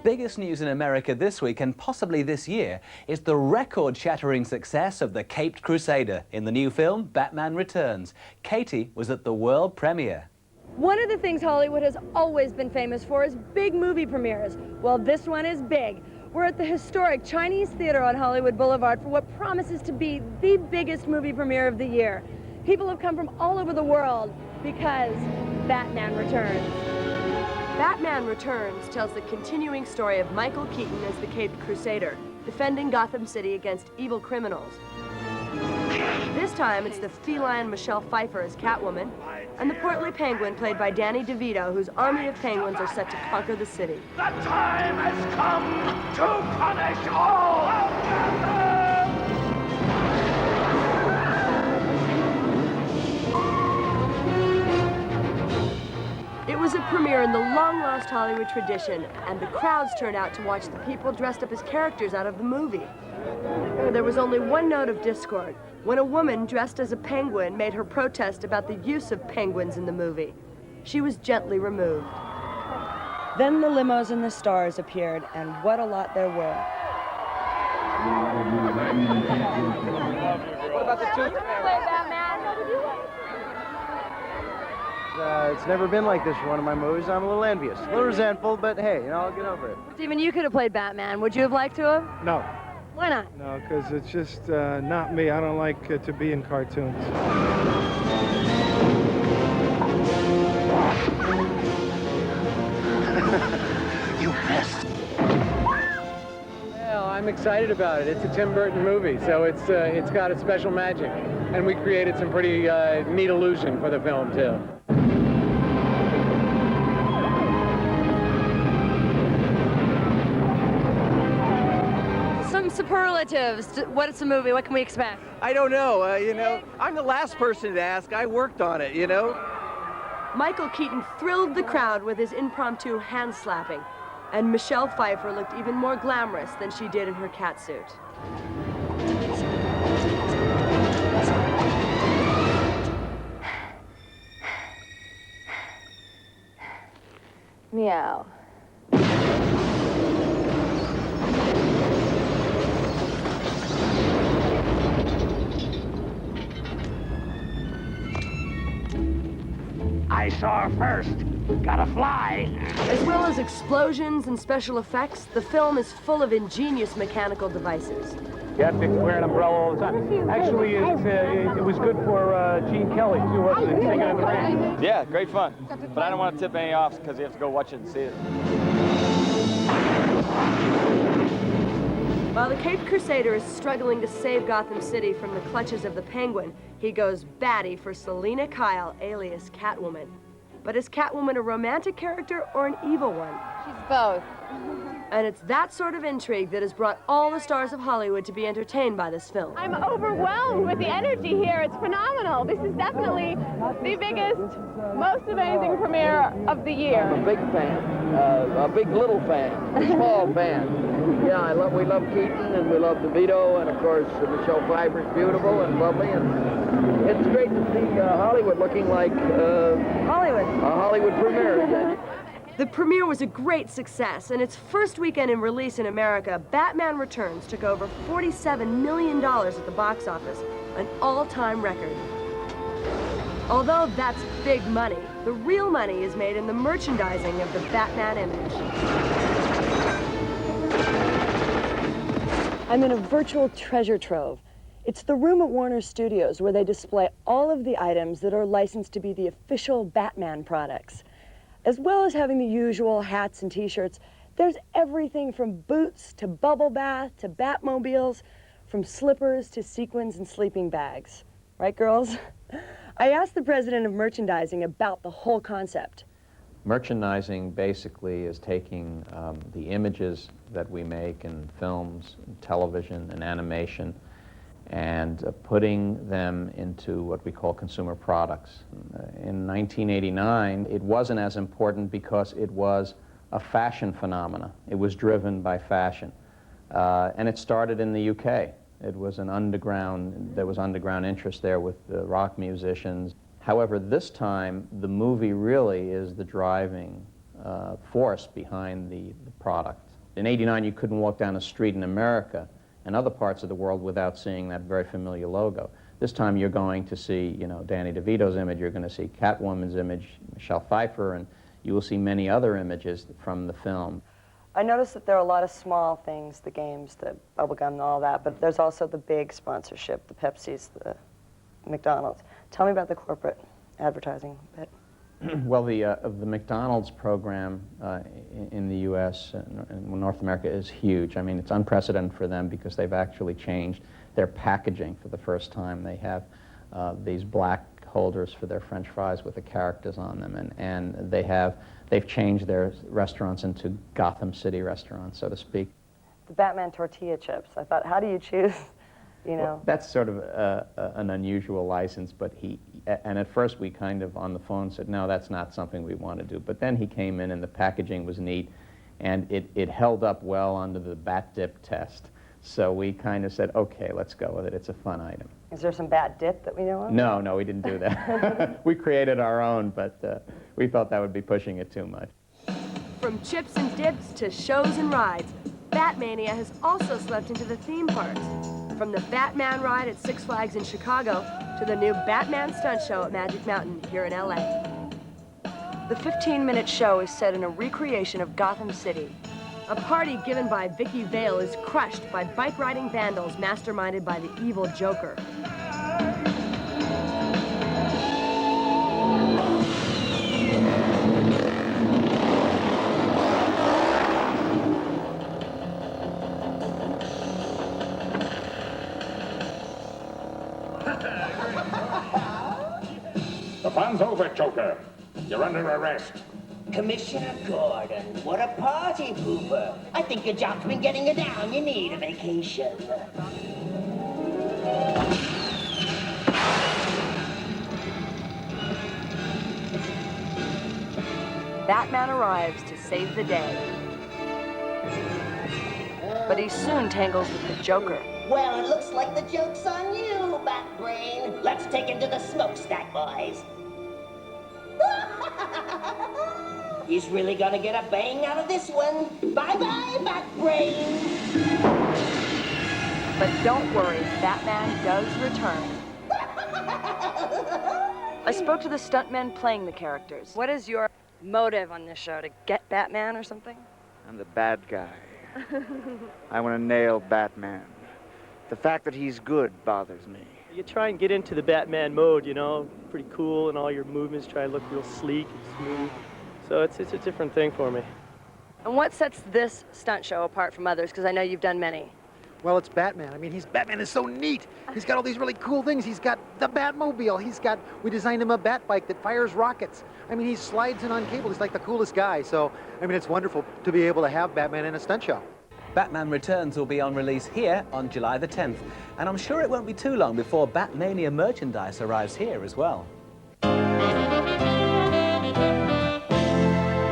biggest news in America this week, and possibly this year, is the record-shattering success of the Caped Crusader in the new film, Batman Returns. Katie was at the world premiere. One of the things Hollywood has always been famous for is big movie premieres. Well, this one is big. We're at the historic Chinese Theater on Hollywood Boulevard for what promises to be the biggest movie premiere of the year. People have come from all over the world because Batman Returns. Batman Returns tells the continuing story of Michael Keaton as the Caped Crusader, defending Gotham City against evil criminals. This time, it's the feline Michelle Pfeiffer as Catwoman, and the portly penguin played by Danny DeVito, whose army of penguins are set to conquer the city. The time has come to punish all of Gotham! It was a premiere in the long-lost Hollywood tradition, and the crowds turned out to watch the people dressed up as characters out of the movie. There was only one note of discord, when a woman dressed as a penguin made her protest about the use of penguins in the movie. She was gently removed. Then the limos and the stars appeared, and what a lot there were. What about the tooth? It's never been like this for one of my movies. I'm a little envious, a little resentful, but hey, you know, I'll get over it. Stephen, you could have played Batman. Would you have liked to have? No. Why not? No, because it's just not me. I don't like to be in cartoons. You missed. Well, I'm excited about it. It's a Tim Burton movie, so it's got a special magic. And we created some pretty neat illusion for the film, too. Some superlatives. What's the movie? What can we expect? I don't know. You know, I'm the last person to ask. I worked on it, you know. Michael Keaton thrilled the crowd with his impromptu hand-slapping, and Michelle Pfeiffer looked even more glamorous than she did in her catsuit. Meow. I saw her first. Gotta fly. As well as explosions and special effects, the film is full of ingenious mechanical devices. You have to wear an umbrella all the time. Actually, it was good for Gene Kelly, too, wasn't it? Singing in the rain. Yeah, great fun. But I don't want to tip any off because you have to go watch it and see it. While the Caped Crusader is struggling to save Gotham City from the clutches of the Penguin, he goes batty for Selina Kyle, alias Catwoman. But is Catwoman a romantic character or an evil one? She's both. And it's that sort of intrigue that has brought all the stars of Hollywood to be entertained by this film. I'm overwhelmed with the energy here. It's phenomenal. This is definitely the biggest, most amazing premiere of the year. I'm a big fan, a big little fan, a small fan. Yeah, we love Keaton and we love DeVito, and of course Michelle Pfeiffer is beautiful and lovely, and it's great to see Hollywood looking like Hollywood. A Hollywood premiere. The premiere was a great success, and its first weekend in release in America, Batman Returns took over $47 million at the box office, an all-time record. Although that's big money, the real money is made in the merchandising of the Batman image. I'm in a virtual treasure trove. It's the room at Warner Studios where they display all of the items that are licensed to be the official Batman products. As well as having the usual hats and t-shirts, there's everything from boots to bubble bath to Batmobiles, from slippers to sequins and sleeping bags. Right, girls? I asked the president of merchandising about the whole concept. Merchandising basically is taking the images that we make in films, and television, and animation, and putting them into what we call consumer products. In 1989, it wasn't as important because it was a fashion phenomena. It was driven by fashion. And it started in the UK. It was an underground, there was underground interest there with the rock musicians. However, this time, the movie really is the driving force behind the product. In '89, you couldn't walk down a street in America and other parts of the world without seeing that very familiar logo. This time you're going to see, you know, Danny DeVito's image, you're going to see Catwoman's image, Michelle Pfeiffer, and you will see many other images from the film. I noticed that there are a lot of small things, the games, the bubblegum and all that, but there's also the big sponsorship, the Pepsis, the McDonald's. Tell me about the corporate advertising bit. Well, the McDonald's program in the U.S. and North America is huge. I mean, it's unprecedented for them because they've actually changed their packaging for the first time. They have these black holders for their French fries with the characters on them, and they've changed their restaurants into Gotham City restaurants, so to speak. The Batman tortilla chips. I thought, how do you choose, you know? Well, that's sort of an unusual license, but and at first we kind of on the phone said, no, that's not something we want to do. But then he came in and the packaging was neat, and it held up well under the bat dip test. So we kind of said, okay, let's go with it. It's a fun item. Is there some bat dip that we know of? No, we didn't do that. We created our own, but we felt that would be pushing it too much. From chips and dips to shows and rides, Batmania has also swept into the theme parks. From the Batman ride at Six Flags in Chicago to the new Batman Stunt show at Magic Mountain here in LA. The 15-minute show is set in a recreation of Gotham City. A party given by Vicky Vale is crushed by bike-riding vandals masterminded by the evil Joker. The fun's over, Joker. You're under arrest. Commissioner Gordon, what a party pooper. I think your job's been getting you down. You need a vacation. Batman arrives to save the day. But he soon tangles with the Joker. Well, it looks like the joke's on you, Batbrain. Let's take him to the smokestack, boys. He's really gonna get a bang out of this one. Bye-bye, Batbrain. But don't worry, Batman does return. I spoke to the stuntmen playing the characters. What is your motive on this show? To get Batman or something? I'm the bad guy. I want to nail Batman. The fact that he's good bothers me. You try and get into the Batman mode, you know, pretty cool, and all your movements try to look real sleek and smooth. So it's a different thing for me. And what sets this stunt show apart from others? Because I know you've done many. Well, it's Batman. I mean, Batman is so neat. He's got all these really cool things. He's got the Batmobile. We designed him a bat bike that fires rockets. I mean, he slides in on cable. He's like the coolest guy. So, I mean, it's wonderful to be able to have Batman in a stunt show. Batman Returns will be on release here on July the 10th. And I'm sure it won't be too long before Batmania merchandise arrives here as well.